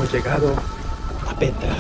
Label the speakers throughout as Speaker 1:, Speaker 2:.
Speaker 1: hemos llegado a Petra.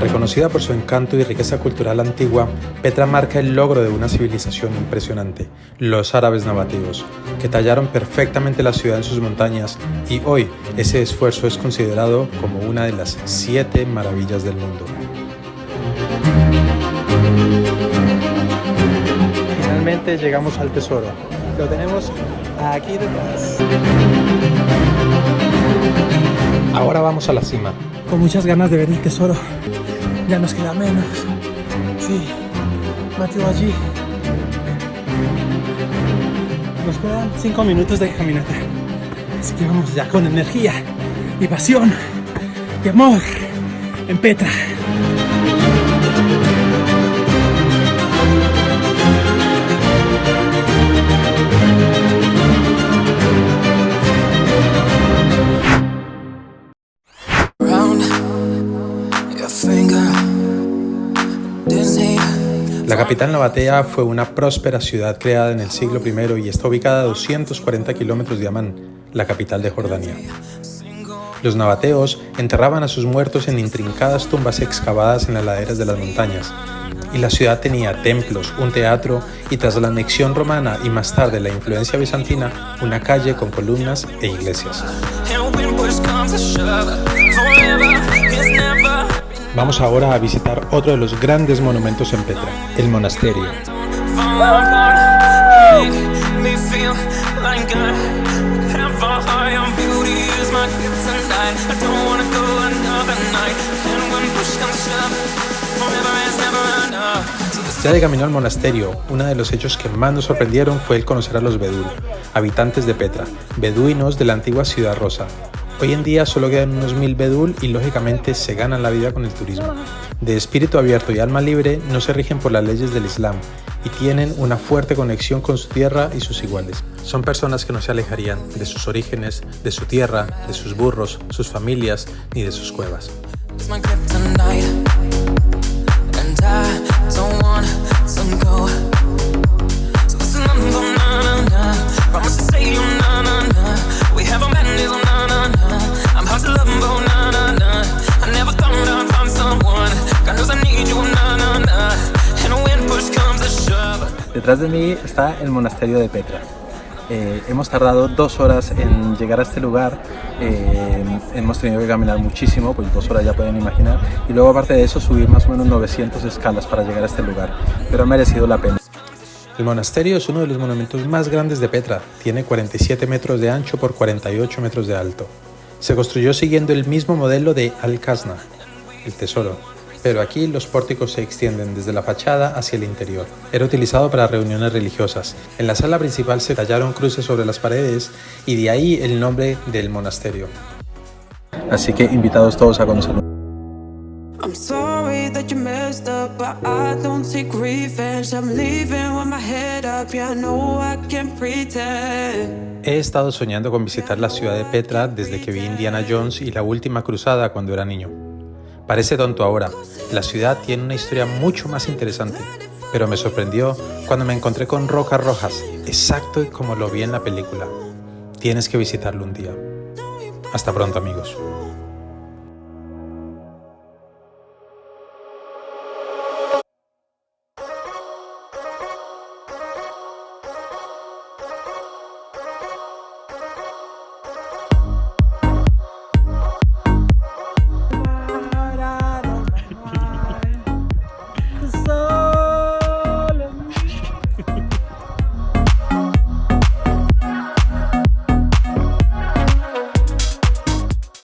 Speaker 1: Reconocida por su encanto y riqueza cultural antigua, Petra marca el logro de una civilización impresionante, los árabes nabateos, que tallaron perfectamente la ciudad en sus montañas y hoy ese esfuerzo es considerado como una de las 7 maravillas del mundo. Finalmente llegamos al tesoro, lo tenemos aquí detrás. Ahora vamos a la cima. Con muchas ganas de ver el tesoro. Ya nos queda menos. Sí, Mateo allí. Nos quedan 5 minutos de caminata. Así que vamos ya con energía y pasión y amor en Petra. La capital nabatea fue una próspera ciudad creada en el siglo I y está ubicada a 240 kilómetros de Amán, la capital de Jordania. Los nabateos enterraban a sus muertos en intrincadas tumbas excavadas en las laderas de las montañas, y la ciudad tenía templos, un teatro y tras la anexión romana y más tarde la influencia bizantina, una calle con columnas e iglesias. Vamos ahora a visitar otro de los grandes monumentos en Petra, el monasterio. Ya de camino al monasterio, uno de los hechos que más nos sorprendieron fue el conocer a los bedú, habitantes de Petra, beduinos de la antigua ciudad rosa. Hoy en día solo quedan unos 1000 bedú y lógicamente se ganan la vida con el turismo. De espíritu abierto y alma libre, no se rigen por las leyes del Islam y tienen una fuerte conexión con su tierra y sus iguales. Son personas que no se alejarían de sus orígenes, de su tierra, de sus burros, sus familias ni de sus cuevas. Detrás de mí está el monasterio de Petra. Hemos tardado 2 horas en llegar a este lugar, hemos tenido que caminar muchísimo, pues 2 horas ya pueden imaginar, y luego aparte de eso subir más o menos 900 escalas para llegar a este lugar, pero ha merecido la pena. El monasterio es uno de los monumentos más grandes de Petra, tiene 47 metros de ancho por 48 metros de alto. Se construyó siguiendo el mismo modelo de Al-Kazna, el tesoro. Pero aquí los pórticos se extienden desde la fachada hacia el interior. Era utilizado para reuniones religiosas. En la sala principal se tallaron cruces sobre las paredes y de ahí el nombre del monasterio. Así que invitados todos a conocerlo. He estado soñando con visitar la ciudad de Petra desde que vi Indiana Jones y la última cruzada cuando era niño. Parece tonto ahora, la ciudad tiene una historia mucho más interesante, pero me sorprendió cuando me encontré con rocas rojas, exacto como lo vi en la película. Tienes que visitarlo un día. Hasta pronto, amigos.